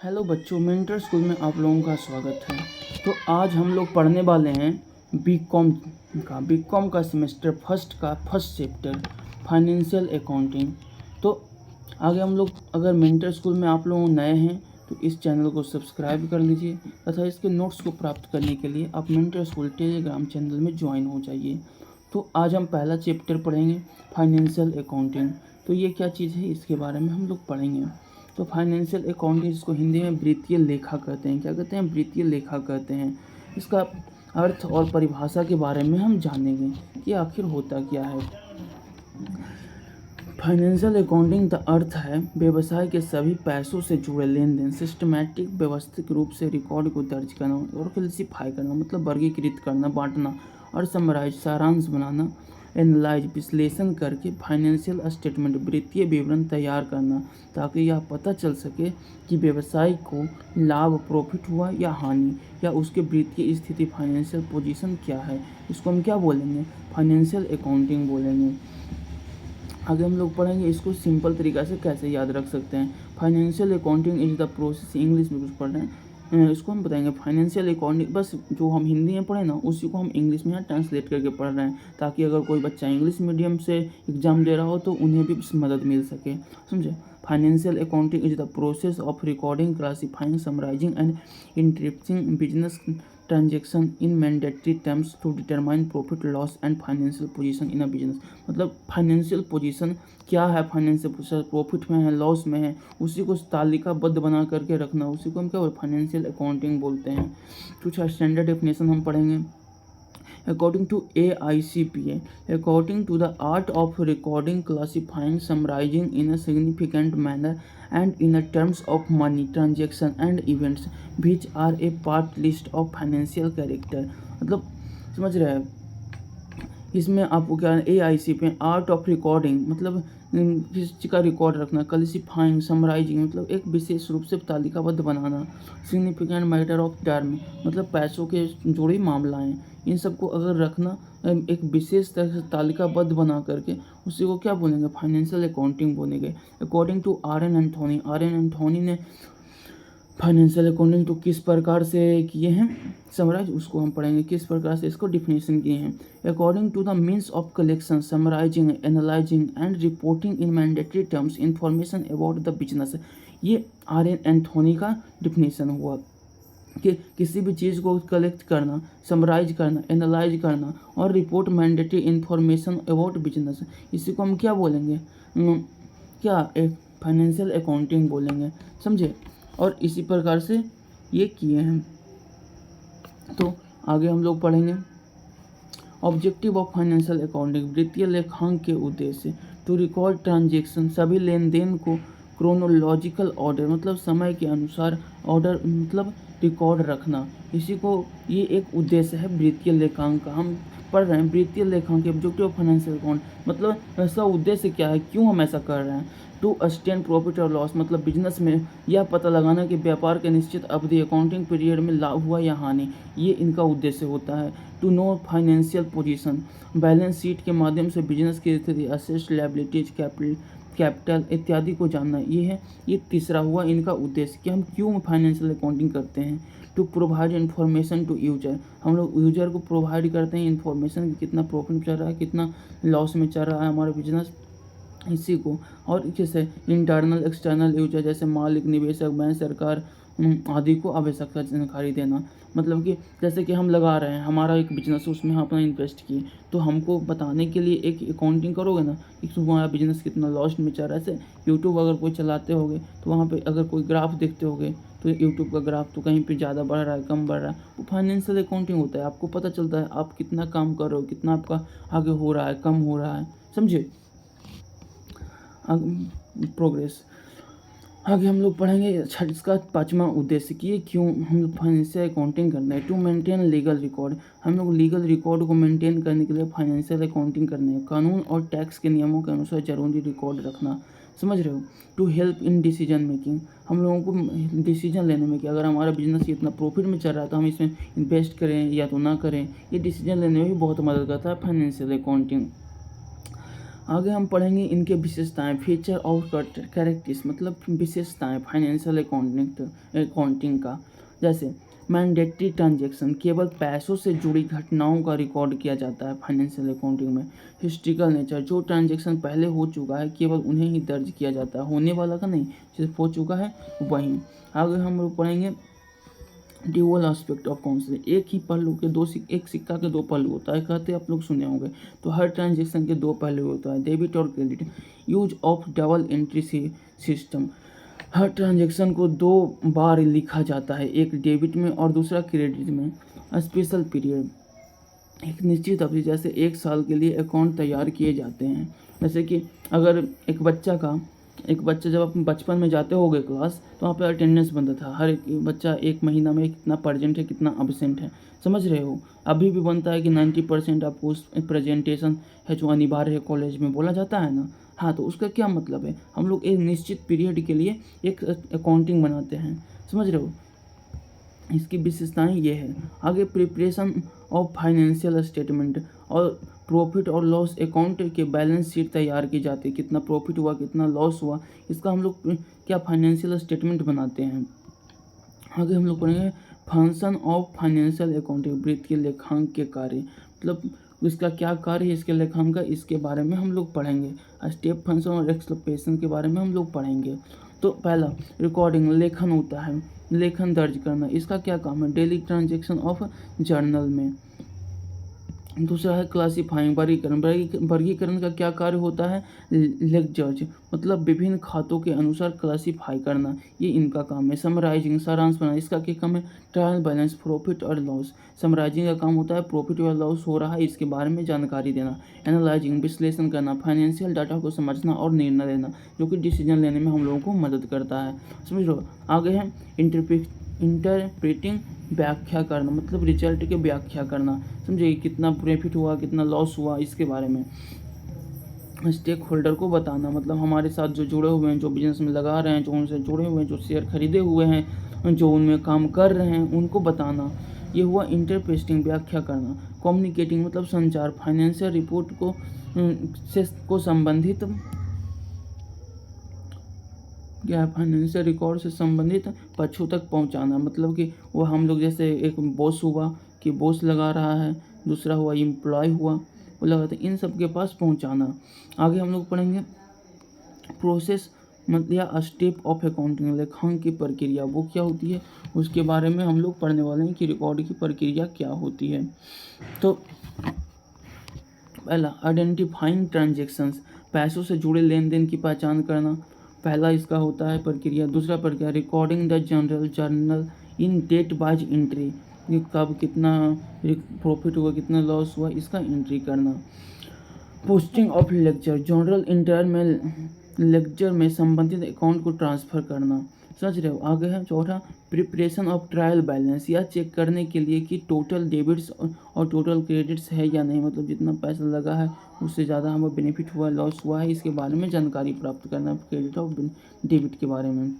Hello बच्चों, mentor school में आप लोगों का स्वागत है। तो आज हम लोग पढ़ने वाले हैं बीकॉम का सेमेस्टर फर्स्ट का फर्स्ट चैप्टर फाइनेंशियल अकाउंटिंग। तो आगे हम लोग अगर मेंटर स्कूल में आप लोग नए हैं तो इस चैनल को सब्सक्राइब कर लीजिए तथा इसके नोट्स को प्राप्त करने के लिए आप मेंटर स्कूल टेलीग्राम चैनल में ज्वाइन हो जाइए। तो आज हम पहला चैप्टर पढ़ेंगे फाइनेंशियल अकाउंटिंग। तो ये क्या चीज़ है इसके बारे में हम लोग पढ़ेंगे। तो फाइनेंशियल अकाउंटिंग, जिसको हिंदी में वित्तीय लेखा कहते हैं, क्या कहते हैं? वित्तीय लेखा कहते हैं। इसका अर्थ और परिभाषा के बारे में हम जानेंगे कि आखिर होता क्या है। फाइनेंशियल अकाउंटिंग का अर्थ है व्यवसाय के सभी पैसों से जुड़े लेन देन सिस्टमैटिक व्यवस्थित रूप से रिकॉर्ड को दर्ज करना और क्लासिफाई करना, मतलब वर्गीकृत करना, बांटना और समराइज सारांश बनाना, एनालाइज विश्लेषण करके फाइनेंशियल स्टेटमेंट वित्तीय विवरण तैयार करना ताकि यह पता चल सके कि व्यवसाय को लाभ प्रॉफिट हुआ या हानि, या उसके वित्तीय स्थिति फाइनेंशियल पोजीशन क्या है। इसको हम क्या बोलेंगे? फाइनेंशियल अकाउंटिंग बोलेंगे। आगे हम लोग पढ़ेंगे इसको सिंपल तरीक़ा से कैसे याद रख सकते हैं। Financial accounting is the process, English में कुछ पढ़ रहे हैं इसको हम बताएंगे। फाइनेंशियल अकाउंटिंग बस जो हम हिंदी में पढ़े ना उसी को हम इंग्लिश में यहाँ ट्रांसलेट करके पढ़ रहे हैं ताकि अगर कोई बच्चा इंग्लिश मीडियम से एग्जाम दे रहा हो तो उन्हें भी मदद मिल सके, समझे। Financial accounting is the process of recording, classifying, summarising and interpreting business transaction in mandatory terms to determine profit loss and financial position in a business. मतलब फाइनेंशियल पोजीशन क्या है, फाइनेंशियल पोजीशन प्रॉफिट में है, loss में है, उसी को तालिकाबद्ध बना करके रखना, उसी को हम क्या फाइनेंशियल अकाउंटिंग बोलते हैं। कुछ स्टैंडर्ड डेफिनेशन हम पढ़ेंगे। According to AICPA, according to the art of recording, classifying, summarizing in a significant manner and in a terms of money, transaction and events which are a part list of financial character। मतलब समझ रहे हैं, इसमें आपको क्या है, AIC पे art of recording मतलब किसी चीज़ का रिकॉर्ड रखना, क्लासिफाइंग, समराइजिंग मतलब एक विशेष रूप से तालिकाबद्ध बनाना, सिग्निफिकेंट मैटर ऑफ टर्म मतलब पैसों के जुड़े मामला हैं, इन सबको अगर रखना एक विशेष तरह से तालिकाबद्ध बना करके उसी को क्या बोलेंगे? फाइनेंशियल अकाउंटिंग बोलेंगे। According to R N Anthony ने फाइनेंशियल अकाउंटिंग तो किस प्रकार से किए हैं समराइज, उसको हम पढ़ेंगे किस प्रकार से इसको डिफिनेशन किए हैं। According to the means of collection, summarising, analysing and reporting in mandatory terms information about the business. ये आर एन एंथोनी का डिफिनेशन हुआ कि किसी भी चीज़ को कलेक्ट करना, समराइज करना, एनालाइज करना और report mandatory information about business, इसी को हम क्या बोलेंगे? क्या एक फाइनेंशियल अकाउंटिंग बोलेंगे, समझे। और इसी प्रकार से ये किए हैं। तो आगे हम लोग पढ़ेंगे ऑब्जेक्टिव ऑफ फाइनेंशियल अकाउंटिंग, वित्तीय लेखांकन के उद्देश्य टू रिकॉर्ड ट्रांजेक्शन, सभी लेन देन को क्रोनोलॉजिकल ऑर्डर मतलब समय के अनुसार ऑर्डर मतलब रिकॉर्ड रखना, इसी को ये एक उद्देश्य है वित्तीय लेखांकन का। हम पढ़ रहे हैं वित्तीय लेखांकन ऑब्जेक्टिव ऑफ फाइनेंशियल अकाउंट मतलब ऐसा उद्देश्य क्या है, क्यों हम ऐसा कर रहे हैं। टू अस्टेन प्रॉफिट और लॉस मतलब बिजनेस में यह पता लगाना कि व्यापार के निश्चित अवधि अकाउंटिंग पीरियड में लाभ हुआ या हानि, ये इनका उद्देश्य होता है। To know financial position, balance sheet के माध्यम से बिजनेस की स्थिति, असेट्स, लायबिलिटीज, कैपिटल इत्यादि को जानना, ये है ये तीसरा हुआ इनका उद्देश्य कि हम क्यों फाइनेंशियल अकाउंटिंग करते हैं। To provide information to user, हम लोग यूजर को प्रोवाइड करते हैं इन्फॉर्मेशन कि कितना प्रॉफिट चल रहा है, कितना लॉस में चल रहा है हमारा बिजनेस, इसी को। और जैसे इंटरनल एक्सटर्नल यूजर जैसे मालिक, निवेशक, बैंक, सरकार आदि को आवश्यकता जानकारी देना, मतलब कि जैसे कि हम लगा रहे हैं हमारा एक बिजनेस, उसमें हम अपना इन्वेस्ट किए तो हमको बताने के लिए एक अकाउंटिंग करोगे ना कि तुम्हारा बिजनेस कितना लॉस में चल रहा है। ऐसे यूट्यूब अगर कोई चलाते होगे तो वहाँ पे अगर कोई ग्राफ देखते होगे तो यूट्यूब का ग्राफ तो कहीं पे ज़्यादा बढ़ रहा है, कम बढ़ रहा है, वो फाइनेंशियल अकाउंटिंग होता है। आपको पता चलता है आप कितना काम कर रहे हो, कितना आपका आगे हो रहा है, कम हो रहा है, समझे। प्रोग्रेस आगे हम लोग पढ़ेंगे। अच्छा, इसका पाँचवा उद्देश्य कि ये क्यों हम लोग फाइनेंशियल अकाउंटिंग करना है। टू मेंटेन लीगल रिकॉर्ड, हम लोग लीगल रिकॉर्ड को मेंटेन करने के लिए फाइनेंशियल अकाउंटिंग करने है। कानून और टैक्स के नियमों के अनुसार जरूरी रिकॉर्ड रखना, समझ रहे हो। To help in decision making, हम लोगों को डिसीजन लेने में कि अगर हमारा बिजनेस इतना प्रॉफिट में चल रहा है तो हम इसमें इन्वेस्ट करें या तो ना करें, ये डिसीजन लेने में भी बहुत मदद करता है फाइनेंशियल अकाउंटिंग। आगे हम पढ़ेंगे इनके विशेषताएं, फीचर और कैरेक्टरिस्टिक्स, मतलब विशेषताएं फाइनेंशियल अकाउंटिंग का। जैसे मैंडेटरी ट्रांजैक्शन, केवल पैसों से जुड़ी घटनाओं का रिकॉर्ड किया जाता है फाइनेंशियल अकाउंटिंग में। हिस्ट्रिकल नेचर, जो ट्रांजैक्शन पहले हो चुका है केवल उन्हें ही दर्ज किया जाता है, होने वाला का नहीं, सिर्फ हो चुका है वही। आगे हम लोग पढ़ेंगे ड्यूअल एस्पेक्ट ऑफ काउंसलिंग, एक ही पहलू के एक सिक्का के दो पहलू होता है, कहते आप लोग सुने होंगे। तो हर ट्रांजैक्शन के दो पहलू होता है, डेबिट और credit. Use of double entry system, her transaction को दो बार लिखा जाता है, एक डेबिट में और दूसरा क्रेडिट में। स्पेशल पीरियड, एक निश्चित अवधि जैसे 1 साल के लिए अकाउंट तैयार किए जाते हैं। जैसे कि अगर एक बच्चा जब आप बचपन में जाते होगे क्लास, तो वहाँ पे अटेंडेंस बनता था, हर एक बच्चा 1 महीना में कितना प्रेजेंट है कितना अब्सेंट है, समझ रहे हो। अभी भी बनता है कि 90% आपको उस प्रेजेंटेशन है जो अनिवार्य है कॉलेज में, बोला जाता है ना। हाँ, तो उसका क्या मतलब है, हम लोग एक निश्चित पीरियड के लिए एक अकाउंटिंग बनाते हैं, समझ रहे हो। इसकी विशेषताएं ये है। आगे प्रिपरेशन ऑफ फाइनेंशियल स्टेटमेंट और प्रॉफिट और लॉस अकाउंट के बैलेंस शीट तैयार की जाती है, कितना प्रॉफिट हुआ कितना लॉस हुआ, इसका हम लोग क्या फाइनेंशियल स्टेटमेंट बनाते हैं। आगे हम लोग पढ़ेंगे फंक्शन ऑफ फाइनेंशियल अकाउंटिंग, वित्तीय लेखांकन के कार्य, मतलब इसका क्या कार्य है, इसके लेखांकन का, इसके बारे में हम लोग पढ़ेंगे। स्टेप फंक्शन और एक्सप्लेनेशन के बारे में हम लोग पढ़ेंगे। तो पहला रिकॉर्डिंग, लेखन होता है, लेखन दर्ज करना, इसका क्या काम है, डेली ट्रांजैक्शन ऑफ जर्नल में। दूसरा है क्लासीफाइंग, वर्गीकरण का क्या कार्य होता है, लेक्चर्स, मतलब विभिन्न खातों के अनुसार क्लासीफाई करना, ये इनका काम है। समराइजिंग, सारांश बनाना, इसका क्या काम है, ट्रायल बैलेंस, प्रॉफिट और लॉस। समराइजिंग का काम होता है प्रॉफिट या लॉस हो रहा है इसके बारे में जानकारी देना। एनालाइजिंग, विश्लेषण करना, फाइनेंशियल डाटा को समझना और निर्णय लेना, जो कि डिसीजन लेने में हम लोगों को मदद करता है, समझ लो। आगे है इंटरप्रेटिंग, व्याख्या करना, मतलब रिजल्ट की व्याख्या करना, समझिए कितना प्रॉफिट हुआ कितना लॉस हुआ इसके बारे में। स्टेक होल्डर को बताना, मतलब हमारे साथ जो जुड़े हुए हैं, जो बिजनेस में लगा रहे हैं, जो उनसे जुड़े हुए हैं, जो शेयर खरीदे हुए हैं, जो उनमें काम कर रहे हैं, उनको बताना, ये हुआ इंटरप्रेटिंग, व्याख्या करना। कम्युनिकेटिंग, मतलब संचार, फाइनेंशियल रिपोर्ट को संबंधित क्या फाइनेंशियल रिकॉर्ड से संबंधित पक्षों तक पहुंचाना, मतलब कि वो हम लोग जैसे एक बॉस हुआ कि बॉस लगा रहा है, दूसरा हुआ एम्प्लॉय हुआ वो लगाते, इन सब के पास पहुंचाना। आगे हम लोग पढ़ेंगे प्रोसेस मतलब या स्टेप ऑफ अकाउंटिंग, लेखांकन की प्रक्रिया वो क्या होती है, उसके बारे में हम लोग पढ़ने वाले हैं कि रिकॉर्ड की प्रक्रिया क्या होती है। तो पहला आइडेंटिफाइंग ट्रांजेक्शन्स, पैसों से जुड़े लेन देन की पहचान करना, पहला इसका होता है प्रक्रिया। दूसरा प्रक्रिया recording the journal in date wise entry, कब कितना प्रॉफिट हुआ कितना लॉस हुआ इसका एंट्री करना। Posting of lecture, journal inter में लेक्चर में संबंधित अकाउंट को ट्रांसफ़र करना, समझ रहे हो। आगे है चौथा प्रिपरेशन ऑफ ट्रायल बैलेंस, या चेक करने के लिए कि टोटल डेबिट्स और टोटल क्रेडिट्स है या नहीं, मतलब जितना पैसा लगा है उससे ज़्यादा हमें बेनिफिट हुआ लॉस हुआ है इसके बारे में जानकारी प्राप्त करना, क्रेडिट और डेबिट के बारे में।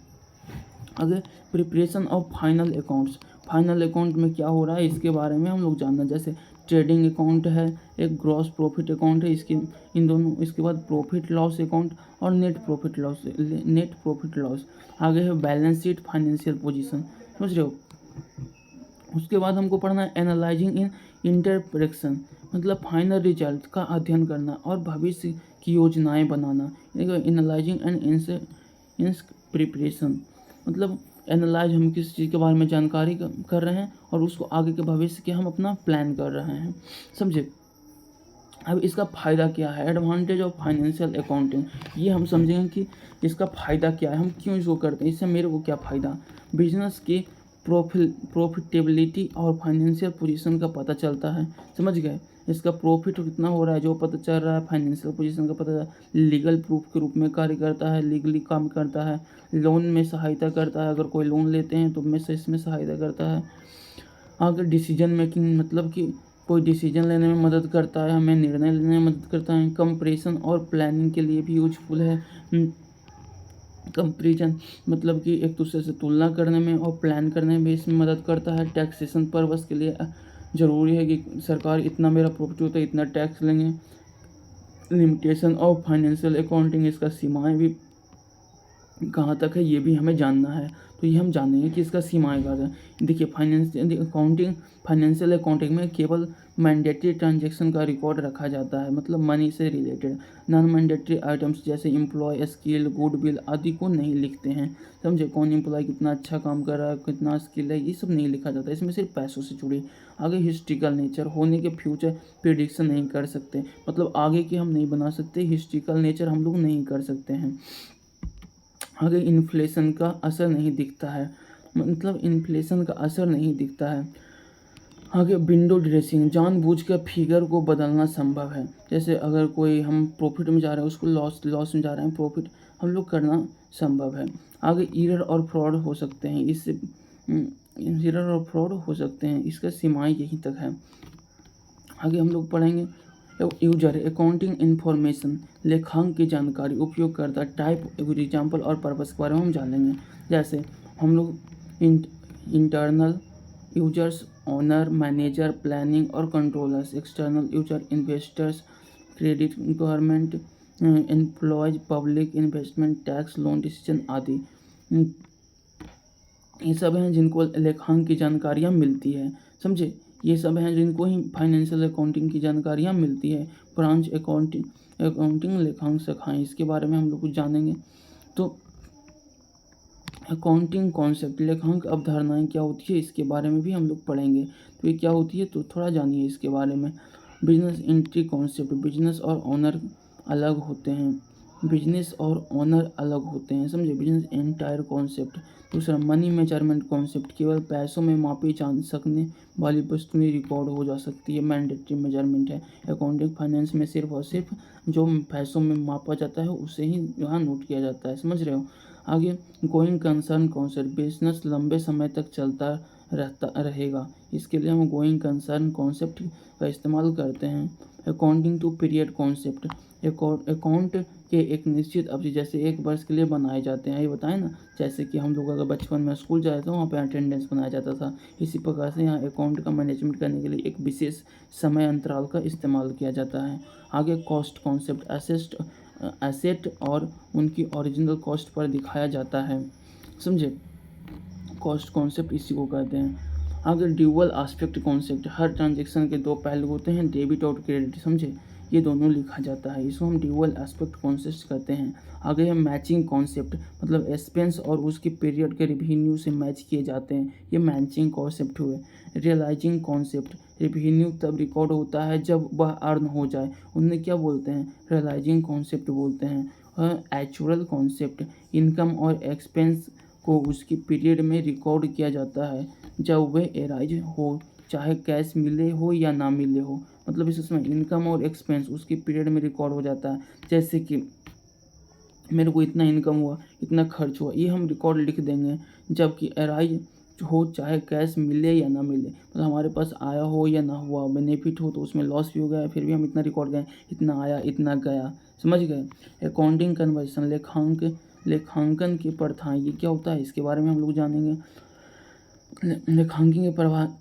आगे preparation of final accounts, final account में क्या हो रहा है इसके बारे में हम लोग जानना, जैसे ट्रेडिंग अकाउंट है, एक ग्रॉस प्रॉफिट अकाउंट है, इसकी इन दोनों, इसके बाद प्रॉफिट लॉस अकाउंट और नेट प्रॉफिट लॉस। आगे है बैलेंस शीट, फाइनेंशियल पोजीशन, समझ रहे हो। उसके बाद हमको पढ़ना है एनालाइजिंग इन इंटरप्रेक्शन, मतलब फाइनल रिजल्ट का अध्ययन करना और भविष्य की योजनाएं बनाना। एनालाइजिंग एंड इंस प्रिपरेशन, मतलब एनालाइज हम किस चीज़ के बारे में जानकारी कर रहे हैं और उसको आगे के भविष्य के हम अपना प्लान कर रहे हैं, समझे। अब इसका फ़ायदा क्या है, एडवांटेज ऑफ फाइनेंशियल अकाउंटिंग, ये हम समझेंगे कि इसका फ़ायदा क्या है, हम क्यों इसको करते हैं, इससे मेरे को क्या फ़ायदा, बिजनेस की प्रॉफिटेबिलिटी और फाइनेंशियल पोजीशन का पता चलता है, समझ गए। इसका प्रॉफिट कितना हो रहा है जो पता चल रहा है, फाइनेंशियल पोजीशन का पता, लीगल प्रूफ के रूप में कार्य करता है, लीगली काम करता है, लोन में सहायता करता है, अगर कोई लोन लेते हैं तो इसमें सहायता करता है। आगे डिसीजन मेकिंग, मतलब कि कोई डिसीजन लेने में मदद करता है, हमें निर्णय लेने में मदद करता है। कंपैरिजन और प्लानिंग के लिए भी यूजफुल है। कंपैरिजन मतलब कि एक दूसरे से तुलना करने में और प्लान करने में इसमें मदद करता है। टैक्सेशन पर्पस के लिए ज़रूरी है कि सरकार इतना मेरा प्रॉफिट होता है इतना टैक्स लेंगे, लिमिटेशन ऑफ फाइनेंशियल अकाउंटिंग, इसका सीमाएं भी कहाँ तक है ये भी हमें जानना है। तो ये हम जानेंगे कि इसका सीमाएँ कहाँ तक। देखिए फाइनेंशियल अकाउंटिंग में केवल मैंडेटरी ट्रांजैक्शन का रिकॉर्ड रखा जाता है, मतलब मनी से रिलेटेड। नॉन मैंडेटरी आइटम्स जैसे एम्प्लॉय स्किल, गुडविल आदि को नहीं लिखते हैं। समझे, कौन एम्प्लॉय कितना अच्छा काम कर रहा है, कितना स्किल है, ये सब नहीं लिखा जाता। इसमें सिर्फ पैसों से जुड़ी। आगे हिस्ट्रिकल नेचर, होने के फ्यूचर प्रिडिक्शन नहीं कर सकते, मतलब आगे की हम नहीं बना सकते, हिस्ट्रिकल नेचर हम लोग नहीं कर सकते हैं। आगे इन्फ्लेशन का असर नहीं दिखता है, मतलब इन्फ्लेशन का असर नहीं दिखता है। आगे विंडो ड्रेसिंग, जानबूझकर फिगर को बदलना संभव है। जैसे अगर कोई हम प्रॉफिट में जा रहे हैं उसको लॉस में जा रहे हैं, प्रॉफिट हम लोग करना संभव है। आगे एरर और फ्रॉड हो सकते हैं, इससे एरर और फ्रॉड हो सकते हैं, इसका सीमाएँ यहीं तक है। आगे हम लोग पढ़ेंगे यूजर अकाउंटिंग इन्फॉर्मेशन, लेखांक की जानकारी, उपयोगकर्ता टाइप, एग्जाम्पल और पर्पस के बारे में हम जानेंगे। जैसे हम लोग internal users, owner, manager, planning और controllers, external user, investors, credit government, employees, public, investment, tax, loan decision आदि। ये सब हैं जिनको लेखांक की जानकारियाँ मिलती है। समझे, ये सब हैं जिनको ही फाइनेंशियल अकाउंटिंग की जानकारियाँ मिलती है। ब्रांच अकाउंटिंग लेखांक शाखाएँ, इसके बारे में हम लोग कुछ जानेंगे। तो अकाउंटिंग कॉन्सेप्ट, लेखांक अवधारणाएँ क्या होती है, इसके बारे में भी हम लोग पढ़ेंगे। तो ये क्या होती है, तो थोड़ा जानिए इसके बारे में। बिजनेस एंट्री कॉन्सेप्ट, बिजनेस और ओनर अलग होते हैं, बिजनेस और ओनर अलग होते हैं। समझे, बिजनेस एंटायर कॉन्सेप्ट। दूसरा मनी मेजरमेंट कॉन्सेप्ट, केवल पैसों में मापी जा सकने वाली वस्तुएं रिकॉर्ड हो जा सकती है, मैंडेटरी मेजरमेंट है। अकाउंटिंग फाइनेंस में सिर्फ और सिर्फ जो पैसों में मापा जाता है उसे ही यहाँ नोट किया जाता है। समझ रहे हो। आगे गोइंग कंसर्न कॉन्सेप्ट, बिजनेस लंबे समय तक चलता रहेगा, इसके लिए हम गोइंग कंसर्न कॉन्सेप्ट का इस्तेमाल करते हैं। Accounting to period concept, account के एक निश्चित अवधि, जैसे 1 वर्ष के लिए बनाए जाते हैं, ये बताएं ना। जैसे कि हम लोग अगर बचपन में स्कूल जाते थे वहाँ पे अटेंडेंस बनाया जाता था, इसी प्रकार से यहाँ अकाउंट का मैनेजमेंट करने के लिए एक विशेष समय अंतराल का इस्तेमाल किया जाता है। आगे कॉस्ट कॉन्सेप्ट, एसेट और उनकी ओरिजिनल कॉस्ट पर दिखाया जाता है। समझे, कॉस्ट कॉन्सेप्ट इसी को कहते हैं। आगे ड्यूअल एस्पेक्ट कॉन्सेप्ट, हर ट्रांजैक्शन के 2 पहलू होते हैं, डेबिट और क्रेडिट। समझे, ये दोनों लिखा जाता है, इसको हम ड्यूअल एस्पेक्ट कॉन्सेप्ट कहते हैं। आगे है मैचिंग कॉन्सेप्ट, मतलब एक्सपेंस और उसके पीरियड के रेवेन्यू से मैच किए जाते हैं, ये मैचिंग कॉन्सेप्ट हुए। रियलाइजिंग कॉन्सेप्ट, रेवेन्यू तब रिकॉर्ड होता है जब वह अर्न हो जाए, उन्हें क्या बोलते हैं, रियलाइजिंग कॉन्सेप्ट बोलते हैं। और एक्चुअल कॉन्सेप्ट, इनकम और एक्सपेंस को उसकी पीरियड में रिकॉर्ड किया जाता है जब वे एराइज हो, चाहे कैश मिले हो या ना मिले हो। मतलब इस उसमें इनकम और एक्सपेंस उसकी पीरियड में रिकॉर्ड हो जाता है। जैसे कि मेरे को इतना इनकम हुआ, इतना खर्च हुआ, ये हम रिकॉर्ड लिख देंगे, जबकि एराइज हो चाहे कैश मिले या ना मिले, मतलब हमारे पास आया हो या ना हुआ, बेनिफिट हो तो उसमें लॉस भी हो गया, फिर भी हम इतना रिकॉर्ड गए, इतना आया इतना गया। समझ गए। अकाउंटिंग कन्वर्जन, लेखांकन की प्रथाएं, ये क्या होता है, इसके बारे में हम लोग जानेंगे। लेखांकन की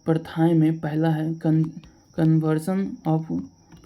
प्रथाएं में पहला है कन्वर्सन ऑफ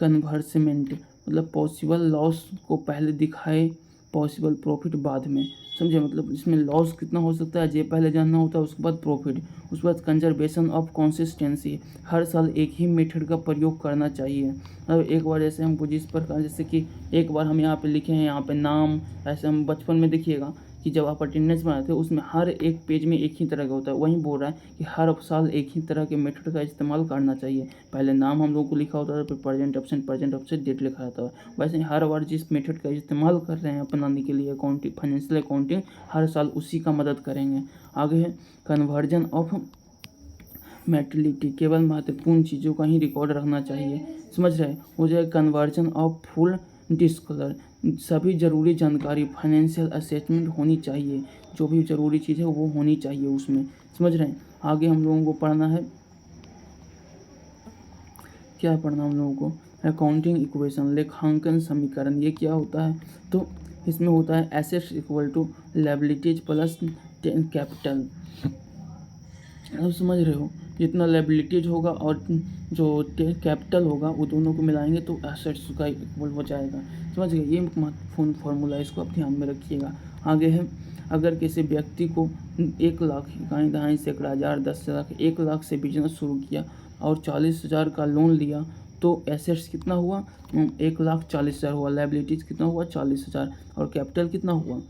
कन्वर्समेंट, मतलब पॉसिबल लॉस को पहले दिखाए, पॉसिबल प्रॉफिट बाद में। समझे, मतलब इसमें लॉस कितना हो सकता है ये पहले जानना होता है, उसके बाद प्रॉफिट, उसके बाद कंजर्वेशन ऑफ कंसिस्टेंसी, हर साल एक ही मेथड का प्रयोग करना चाहिए। अब एक बार जैसे हमको जिस प्रकार, जैसे कि एक बार हम यहाँ पे लिखे हैं, यहाँ पे नाम, ऐसे हम बचपन में देखिएगा कि जब आप अटेंडेंस बनाते हो उसमें हर एक पेज में एक ही तरह का होता है, वहीं बोल रहा है कि हर साल एक ही तरह के मेथड का इस्तेमाल करना चाहिए। पहले नाम हम लोग को लिखा होता था, फिर प्रेजेंट एब्सेंट डेट लिखा जाता है। वैसे हर बार जिस मेथड का इस्तेमाल कर रहे हैं अपनाने के लिए अकाउंटिंग, फाइनेंशियल अकाउंटिंग, हर साल उसी का मदद करेंगे। आगे है कन्वर्जन ऑफ मेटेलिटी, केवल महत्वपूर्ण चीज़ों का ही रिकॉर्ड रखना चाहिए। समझ रहे हो जाए। कन्वर्जन ऑफ फुल डिस्क्लोजर, सभी ज़रूरी जानकारी फाइनेंशियल असेसमेंट होनी चाहिए, जो भी ज़रूरी चीज़ है वो होनी चाहिए उसमें। समझ रहे हैं। आगे हम लोगों को पढ़ना है, क्या पढ़ना हम लोगों को, अकाउंटिंग इक्वेशन, लेखांकन समीकरण। ये क्या होता है, तो इसमें होता है assets equal to liabilities plus capital. अब समझ रहे हो, जितना लायबिलिटीज होगा और जो कैपिटल होगा वो दोनों को मिलाएंगे तो एसेट्स का इक्वल हो जाएगा। समझ गए, ये महत्वपूर्ण फॉर्मूला है, इसको आप ध्यान में रखिएगा। आगे है, अगर किसी व्यक्ति को 1,00,000 इकाई दहाई सैकड़ा हज़ार 10,000 1,00,000 से बिजनेस शुरू किया और 40,000 का लोन लिया तो एसेट्स कितना हुआ, 1,40,000 हुआ। लायबिलिटीज कितना हुआ, 40,000। और कैपिटल कितना हुआ,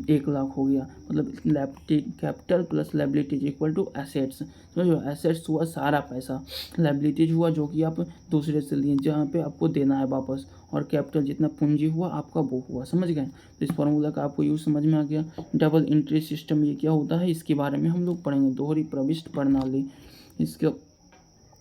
1,00,000 हो गया। मतलब capital plus liabilities equal to assets. समझो, एसेट्स हुआ सारा पैसा, लायबिलिटीज हुआ जो कि आप दूसरे से लिए जहाँ पे आपको देना है वापस, और कैपिटल जितना पूंजी हुआ आपका वो हुआ। समझ गए, तो इस फॉर्मूला का आपको यूज़ समझ में आ गया। डबल एंट्री सिस्टम ये क्या होता है, इसके बारे में हम लोग पढ़ेंगे। दोहरी प्रविष्टि प्रणाली, इसके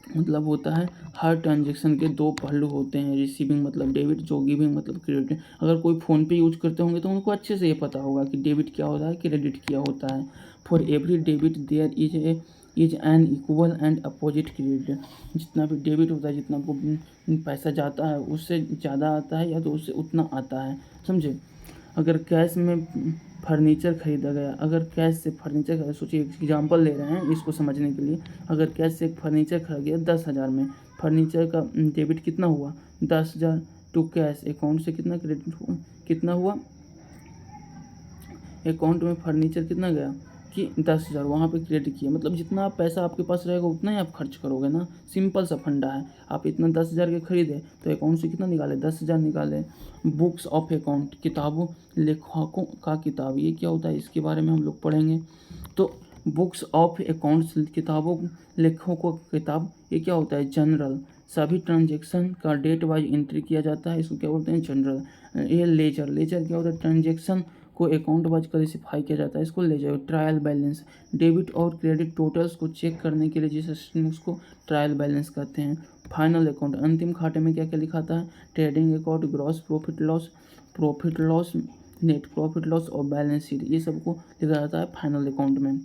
मतलब होता है हर ट्रांजेक्शन के दो पहलू होते हैं। रिसीविंग मतलब डेबिट, जो गिविंग मतलब क्रेडिट। अगर कोई फ़ोन पे यूज करते होंगे तो उनको अच्छे से ये पता होगा कि डेबिट क्या होता है, क्रेडिट क्या होता है। For every debit there is an equal and opposite credit. जितना भी डेबिट होता है, जितना आपको पैसा जाता है उससे ज़्यादा आता है या तो उससे उतना आता है। समझे, अगर कैश में फर्नीचर खरीदा गया, अगर कैश से फर्नीचर खरीदा, सोचिए एग्जांपल ले रहे हैं इसको समझने के लिए। अगर कैश से एक फर्नीचर खरीदा गया 10,000 में, फर्नीचर का डेबिट कितना हुआ, 10,000 टू कैश अकाउंट से कितना क्रेडिट हुआ, कितना हुआ अकाउंट में फर्नीचर कितना गया कि 10,000 वहाँ पे क्रेडिट किया। मतलब जितना पैसा आपके पास रहेगा उतना ही आप खर्च करोगे ना, सिंपल सा फंडा है। आप इतना 10,000 के खरीदे तो अकाउंट से कितना निकाले, 10,000 निकाले। बुक्स ऑफ अकाउंट, किताबों लेखाकों का किताब, ये क्या होता है इसके बारे में हम लोग पढ़ेंगे। तो बुक्स ऑफ अकाउंट्स, किताबों लेखों को किताब, ये क्या होता है, जनरल। सभी ट्रांजेक्शन का डेट वाइज एंट्री किया जाता है, इसको क्या बोलते हैं, जनरल। ये लेजर, लेजर क्या होता है, ट्रांजेक्शन को अकाउंट वाइज क्लासिफाई किया जाता है, इसको लेजर। ट्रायल बैलेंस, डेबिट और क्रेडिट टोटल्स को चेक करने के लिए जिस सिस्टम उसको ट्रायल बैलेंस कहते हैं। फाइनल अकाउंट, अंतिम खाते में क्या क्या लिखाता है, trading account, gross profit loss, net profit loss और बैलेंस शीट, ये सबको लिखा जाता है फाइनल अकाउंट में।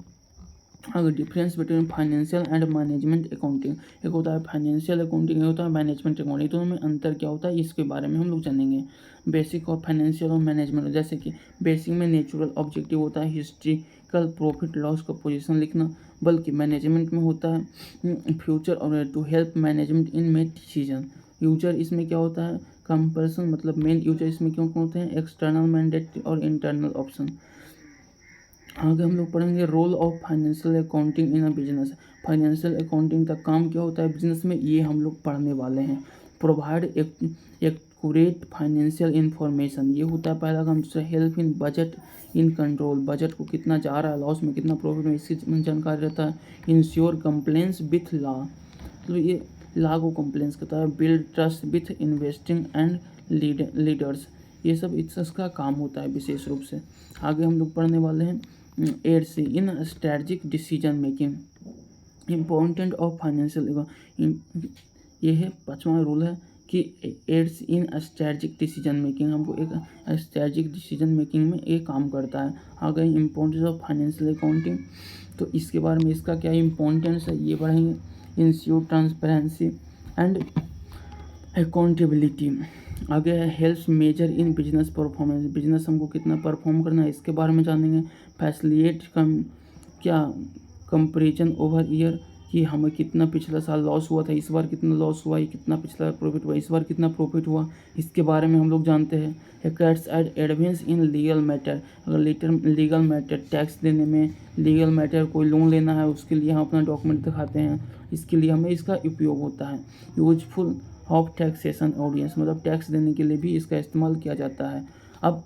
अगर difference between financial and management accounting, एक होता है फाइनेंशियल अकाउंटिंग, एक होता है मैनेजमेंट अकाउंटिंग, दोनों में अंतर क्या होता है इसके बारे में हम लोग जानेंगे। बेसिक और फाइनेंशियल और मैनेजमेंट, जैसे कि बेसिक में नेचुरल ऑब्जेक्टिव होता है हिस्ट्रिकल प्रॉफिट लॉस का पोजीशन लिखना, बल्कि मैनेजमेंट में होता है फ्यूचर और to help management in make decision. User इसमें क्या होता है, कंपल्सन मतलब मेन यूजर इसमें क्यों होते हैं, एक्सटर्नल मैंडेट और इंटरनल ऑप्शन। आगे हम लोग पढ़ेंगे role of financial accounting in a business. Financial accounting का काम क्या होता है बिजनेस में, ये हम लोग पढ़ने वाले हैं। प्रोवाइड एक्यूरेट फाइनेंशियल इंफॉर्मेशन, ये होता है पहला काम। दूसरा help in budget in control, budget को कितना जा रहा है, लॉस में कितना प्रॉफिट में, इसकी जानकारी रहता है। इंश्योर कंप्लेंस विथ लॉ, तो ये लॉ को कंप्लेंस करता है। Build trust with investing and leaders, ये सब इसका काम होता है विशेष रूप से। आगे हम लोग पढ़ने वाले हैं aids in strategic decision making, important of financial, ये है 5वां रूल है कि aids in strategic decision making, हमको एक स्ट्रेटजिक डिसीजन मेकिंग में ये काम करता है। आगे इम्पोर्टेंस ऑफ फाइनेंशियल अकाउंटिंग, तो इसके बारे में इसका क्या इम्पोर्टेंस है ये पढ़ेंगे। Ensure transparency and accountability. आगे है helps measure in business performance, business हमको कितना परफॉर्म करना है इसके बारे में जानेंगे। फैसिलिटेट कंपेरिजन ओवर ईयर, कि हमें कितना पिछला साल लॉस हुआ था, इस बार कितना लॉस हुआ, ये कितना पिछला प्रॉफिट हुआ, इस बार कितना प्रॉफिट हुआ, इसके बारे में हम लोग जानते हैं। Acts aid advance in legal matter, अगर लीगल मैटर टैक्स देने में, लीगल मैटर कोई लोन लेना है उसके लिए हम अपना डॉक्यूमेंट दिखाते हैं, इसके लिए हमें इसका उपयोग होता है। यूजफुल ऑफ टैक्सेशन ऑडियंस, मतलब टैक्स देने के लिए भी इसका इस्तेमाल किया जाता है। अब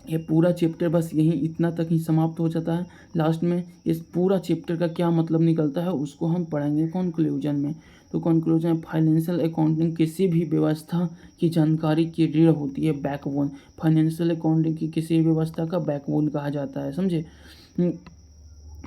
ये पूरा चैप्टर बस यही इतना तक ही समाप्त हो जाता है। लास्ट में इस पूरा चैप्टर का क्या मतलब निकलता है उसको हम पढ़ेंगे कंक्लूजन में। तो कंक्लूजन, फाइनेंशियल अकाउंटिंग किसी भी व्यवस्था की जानकारी की रीढ़ होती है, बैकबोन। फाइनेंशियल अकाउंटिंग की किसी भी व्यवस्था का बैकबोन कहा जाता है, समझे।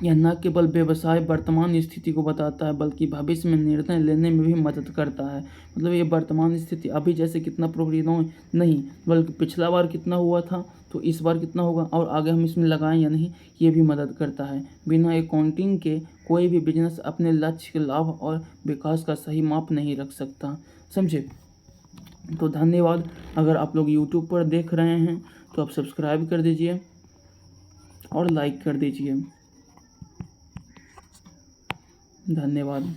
यह न केवल व्यवसाय वर्तमान स्थिति को बताता है बल्कि भविष्य में निर्णय लेने में भी मदद करता है। मतलब ये वर्तमान स्थिति अभी जैसे कितना प्रॉफिट हो नहीं, बल्कि पिछला बार कितना हुआ था तो इस बार कितना होगा और आगे हम इसमें लगाएं या नहीं, ये भी मदद करता है। बिना अकाउंटिंग के कोई भी बिजनेस अपने लक्ष्य के लाभ और विकास का सही माप नहीं रख सकता, समझे। तो धन्यवाद। अगर आप लोग यूट्यूब पर देख रहे हैं तो आप सब्सक्राइब कर दीजिए और लाइक कर दीजिए। धन्यवाद।